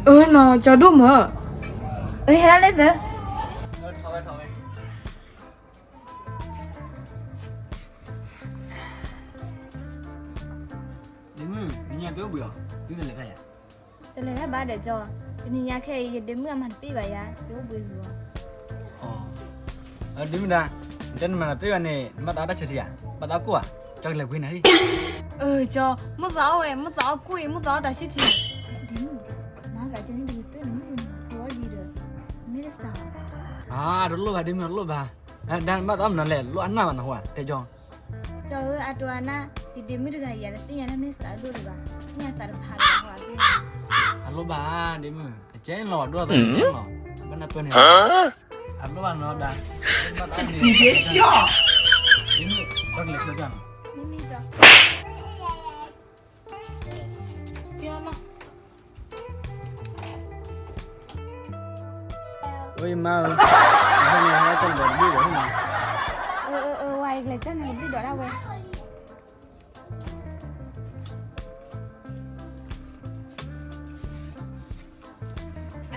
nó cho đủ mà hay là đấy thôi Demi nhà tôi bữa tôi là thế à thế là ba để cho thì nhà khi đến mưa mình tí vậy à thiếu bùi Demi đã trên mà tới anh này bắt đầu đã chơi à bắt đầu qua cho lời quên này đi cho mất gió em mất gió quỷ mất gió đã xích thì nó cả trên đi tới nó muốn có gì được mấy cái sao đúng rồi Demi đúng rồi bà đang bắt đầu nó lẹ lúc ăn nào mà nó hoa thế cho ơi Adwana thì đến mới được ngày là tí nhà nó mới xả rồi bà nhà ta được phá được hoa thế alo bà Demi chế lò đua rồi chế lò bắt đầu quên này alo bà nó đã bắt đầu你别笑。 Demi cho lời cho cho Mimi cho Kia nó ôi mà hôm nay hai con bò đi rồi mà Hoài là chắc này đi đó đâu vậy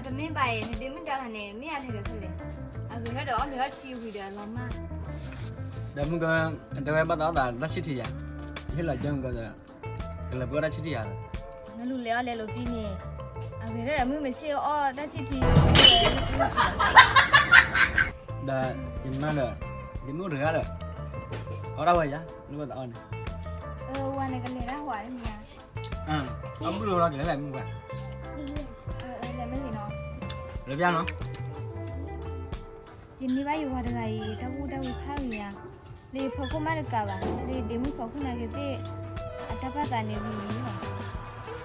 tụi mình bài thì đi mình ra hàng này mấy anh thì được thôi người hết đó người hết siêu thì được lắm mà để mình coi đâu em bắt đầu là xịt thì à thế là chân coi là bữa đã xịt thì à nó lùi léo léo pin nè người đó là mình siêu đã siêu thì đã nhìn mà được nhìn mua được á được ở đâu vậy nhá nó bắt đầu này qua này cái này đã hoài nha ông cứ đưa ra để làm mình làm cái gì nó lấy ra nó Jadi bayi warai tahu kau ya. Di pokok mana kawan? Di mu pokok nak kita ada apa tanya ni?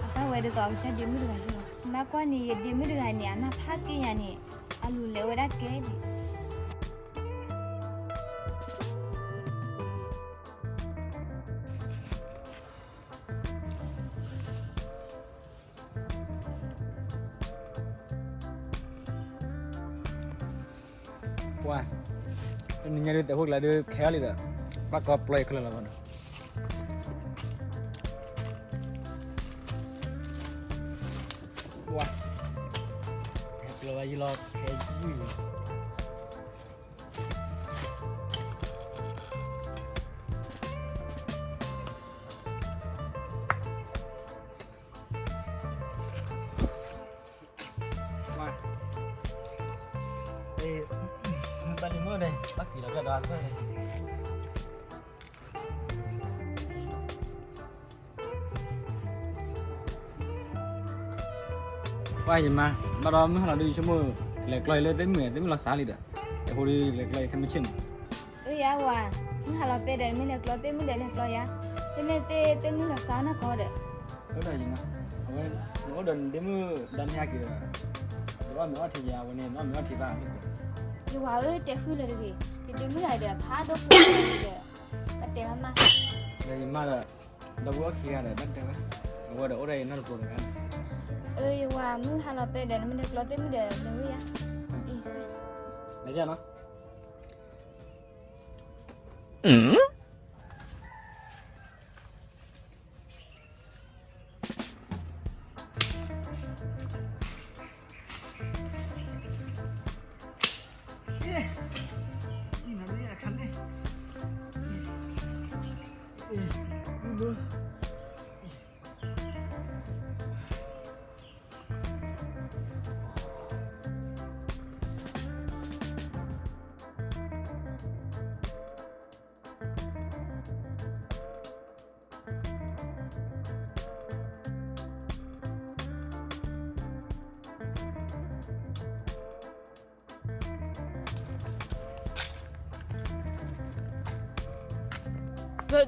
Apa warai tu aku cakap di mu dengan tu. Maka ni di mu dengan ni anak pakai yang ni alu lewat ke di. Wah, ini nyari tu hok lada kaya lida, pak kau play kalau lawan. Wah, kalau aja lo kaya gini. Wah, tadi mau deh, lagi dah ada apa deh. Wah gì mà, bắt đầu mới là đi cho mưa, lẹt lầy lên tới là xả đi được, để hồi đi lẹt lầy không biết chừng. Ya wa, ni kalau peda ni nak keluar temu dah nak keluar ya. Ini temu nak sana kau dah. Cái này gì mà, nó đần tới mưa đần ha kìa, nó thì già, bên này nó thì vàng. Ni wa te hu le lagi. Di mu ada phá đốt le. Ada mama. Đây mà là đâu có kia để bắt được, qua đổ đây nó là cuồngกัน. Wa mu kalau peda ni nak keluar temu dah temu ya. Lấy ra nó.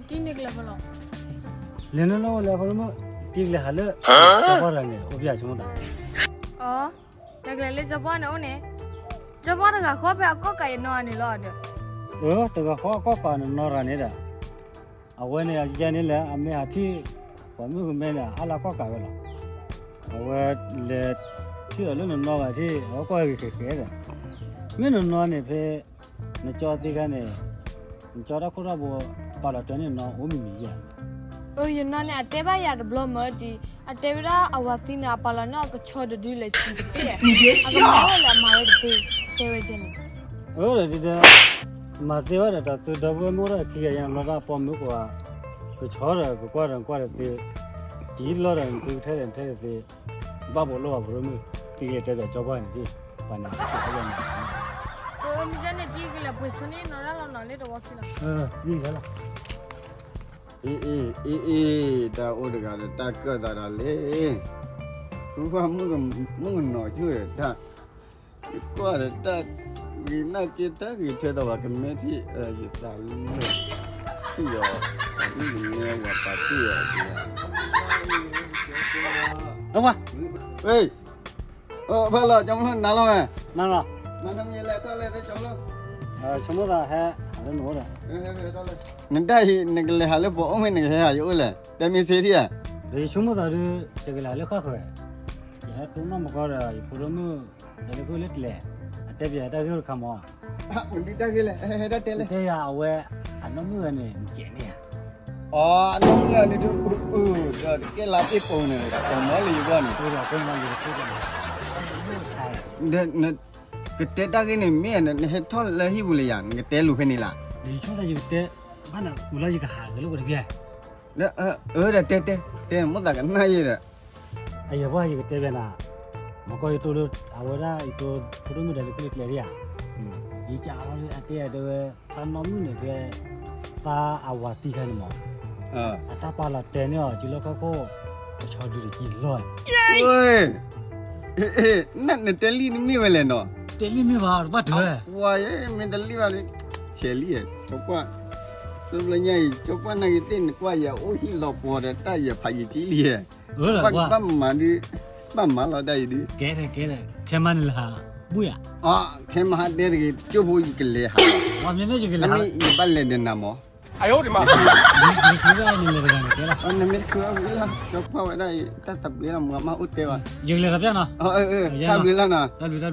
Tini kelapa lo. Lena lo le kalau mau tinggal halu, coba lagi, obyek cuma dah. Tak lele Japan o ne. Japan enggak kau pe aku kayak no ani lo ada. Tengah kau kan noran ni dah. Awak ni aja ni lah, ame hati, kamu kemana? Ala kau kau lah. Awak le, tu lalu nor hati, awak kau kekeh dah. Mana nor ni pe, ni cakap tiga ni, ni cakap kau dah bawa pada tu ni nor umi ni je. You know ni ate ba ya the blow murdi. အတေဗရာအဝသီနာပါလာနောကချောဒဒူလေချီတဲ့你别笑လာမာရတဲ့တေဝချင်း ဟုတ်တယ်ဒီမသေးရတာသူတော့ဘယ်မို့ရခီရရမကပေါ်မှုကွာကိုချောတယ်ကိုကွာတယ်ဒီလောတယ်သူထဲတယ်ဘာဘလို့ဘာလို့ဒီရတဲ့ကြောက်နေစီပန်းနေဟုတ်တယ် ကိုမြတဲ့ဒီကလေးပွေစနေနော်လာနော်လေတော့ဝခိလာ ဒီကလား အေးဒါအိုဒကလည်းတကတာလေဘူဖာမှုကနော်ကျွရတာကွာတဲ့ဒီနာကေတာကြီးထဲတော့ကမဲတီရစာလို့စီရောဒီနေဝပါတီရဒီ ဟုတ်ပါ ဟေးဘာလို့ကျွန်တော်နားလုံးဟဲ့ နားလား မနမီလက်တော့လေကျွန်တော် ချမိုးတာဟဲ့အဲ့လိုတော့ နင်တိုင်နေကလေးဟာလေပေါ်အောင်မနေရရိုးလေတမီစီရီယာ ဒီချမိုးတာဒီတကယ်လည်းခါခွဲရတုံးမကောရဖလိုမျိုးဒါကိုလက်လေအတက်ပြတက်ကြခမော ဟာဒီတက်ကြီးလေဟဲ့တက်လေ တဲ့ရအဝဲအနှမျိုးနဲ့ကျင်းနေရ အော်အလုံးကနေတူဒါကဲလာပြပုံနေတာပေါ်မလေးဘောနေ ဆိုတော့ဘယ်မှလည်းဖြစ်တယ် ဒါကတဲတာကနေမင်းနဲ့ဟဲ့ထော်လာဟိဘူးလေရငတဲလူဖနေလား ဒီချုံးစားယူတဲ့ဘာနာမလာကြီးကဟာလို့ကြပြ ဒါတဲမတ်ကနိုင်ရ အရဘာကြီးတဲ့ဗျာမကောရတူလို့အဝရဤတူဖလိုမျိုးတယ်ကိုလက်လေရဒီကြာတော့အတဲ့တဲ့တန်တော်မျိုးနေတဲ့သာအဝတိခိုင်းမော အတပါလာတဲနော်ဒီလောကကိုချော်ဒီကြီးလော ဝေးနတ်တဲလီမိဝဲလေနော် တဲလီမပါဘာတွေ ဝါရဲ့မင်းတလီပါလေချယ်လီရဲ့တော့ကွာသူလညိကျော်ပနိုင်တဲ့ကွာရအိုဟီလောပေါ်တဲ့တိုက်ရဖိုင်ကြီးလီရဲ့ ဟုတ်လားကွာ ပတ်မန်ဒီပတ်မလာတိုက်ဒီ ကဲတယ်ခဲမန်လာဘူးရ အာခဲမဟာတဲ့ကြီးကျုပ်ဖို့ကြီးကလေးဟာ ဝါမြနေကြီးက အ လာ မေပတ်လေတဲ့နာမော ဒီစီကလည်းလည်းကနေကဲလား အနမေကွာဝီလာကျော်ပါဝဲတိုင်းတတ်တပ်လေးမမဥတဲပါ ရေလည်းပြနော် တပ်လေးလာနာ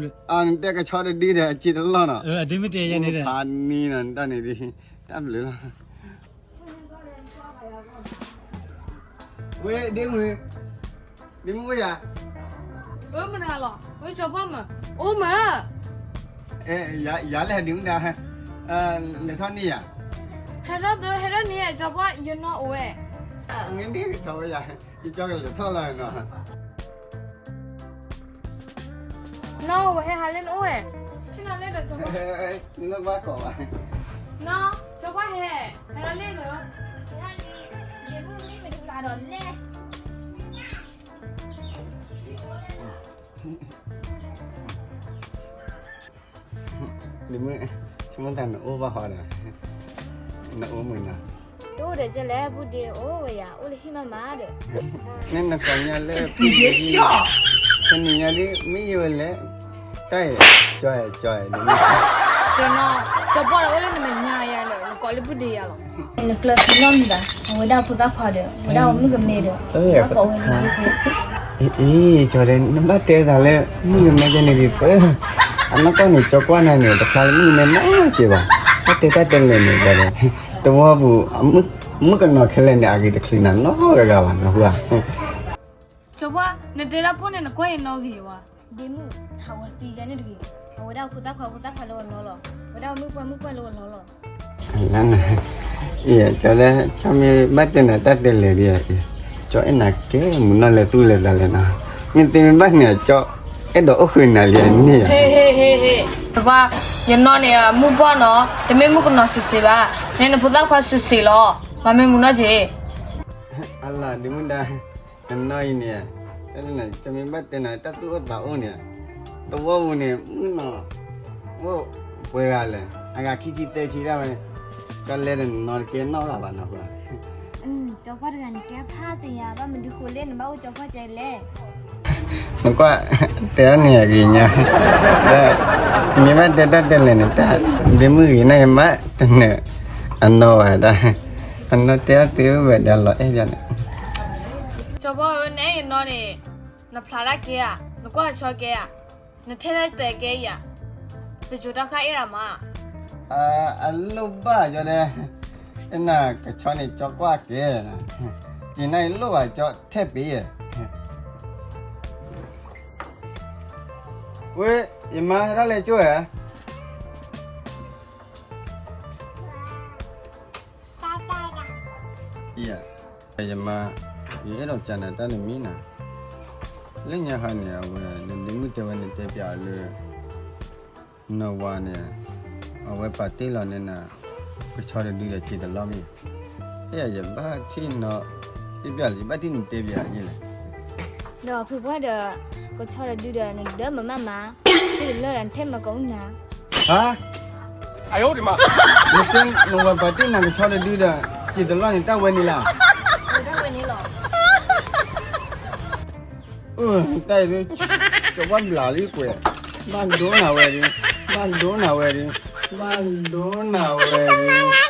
W အန်တက်ကချော်ဒီတဲ့အချစ်လာနာ အဒီမတေရနေတဲ့ ဟာနီနန်တနေဒီတပ်လေးလာဝေးဒီမွေးရ ဘယ်မနာလားဘယ်ချောပါမအိုးမ ရလဲဒီနာလက်ထောင်းနီးရ ဟဲ့တော့နေချောပါယနောအိုး ငင်းဒီထောင်းရဒီကြောက်ကလက်ထောင်းလာနော် နော်ဟဲ့ဟာလင်းအိုးချင်းလာလေတော့ချောပါ နဘာကောပါ နော်ချောပါဟဲ့လေနော် ရေဘူးလေးမတူလာတော့လဲ ဒီမချမတန်အိုးပါဟောတယ်နော်အိုးမနာ တို့တယ်ကြလဲဘူးဒီအိုးဝရအိုးလေးဟိမမာတဲ့ နင်းနကောင်ရလဲ你别笑ခဏရလေးမီးရွယ်လဲတိုက်ကြွယ်ဒီ ကဲနော်ချောပါအိုးလေးနမညာရလေကောလေးပုတ်ရလား နကလပ်လုံးဒါဝဒါဖတာခွာတယ်ဝဒါမကမေတယ်ကောဝင်နေတယ် အေးကြွယ်နမတဲတာလဲမီးမကနေဒီပဲအမကနေကြောက်ကွာနေတယ်တခါမီးနဲ့နော်ကြည့်ပါတက်တက်နေနေတယ်တော့ဘူးမကတော့ခဲလဲနေအကြီးတခလင်းနော်ရကပါနော်ဟုတ်လား ချောပါနေတဲ့လာပုံနဲ့ကွဲနော်ကြီးဝါ ဒီမှုဟာဝတီကြနေတကြီးဝဒါဖတာခွာလို့နော်လောဝဒါမှုကွလို့နော်လော လမ်းအေးကျလဲချမီမတ်တဲ့တတ်တယ်လေဒီကျော်အနာကဲမနလဲသူ့လဲတယ်နာမြင်တင်မတ်နေကျော်အဲ့တော့အခုနေလေနေရ ဟေးတပါယနောနေမူပေါ်နော်တမေမှုကနော်စစ်စစ်လားနင်းဖုတ်ခွာစစ်စစ်လောမမေမှုနော်ကြီး အလာဒီမဒါနိုင်နေအဲ့နဲ့ချမီမတ်တဲ့တတ်သူ့တာအောင်နေတော့ဘူးနေမနော်ဟိုဝဲရလဲအကခီချီတဲချီရမယ်ကျော်လဲနော်ကဲနော်လာပါနော် ကြောက်ပါတဲ့တဲဖားတင်ရပါမဒီခိုလေးနမအိုကြောက်ပါကျဲလဲ မကွတဲနေရကြီးညာဒီမတက်တက်လဲနေတာဒီမှုကြီးနေမတဲ့အနောဒါအနောတဲတဲဝဲတယ်လို့အဲ့ကြနေ ချောပါနဲ့ယနောနေနဖလာလာကေရနကွာချောကေရနထဲလိုက်တဲ့ကေရပကြတာခိုင်ရမှာ အလုပါကြတယ်အနာကချောနေကြောက်ကွာကဲဒီနိုင်လို့ပါကြောက်ထက်ပေးရ喂，姨妈，他来叫呀？呀，姨妈，你那讲的当你米呢？人家喊你啊，你没得问你代表了，那话呢，我把对了呢，不晓得你要记得老米。哎呀，姨妈听了，代表你把听你代表你了。 တော့ဖေဘွားတော့ကိုချော်ရဒူတယ်နော်ဒါမမမကျလို့လော်ရန်ထဲမကုန်းနာ 啊！哎呦我的妈！你真我把电那个敲的绿的，记得让你带回你了。 ကိုတော့ဝင်နေလို့ 带着这我哪里过？蛮多哪位的？蛮多哪位的？蛮多哪位的？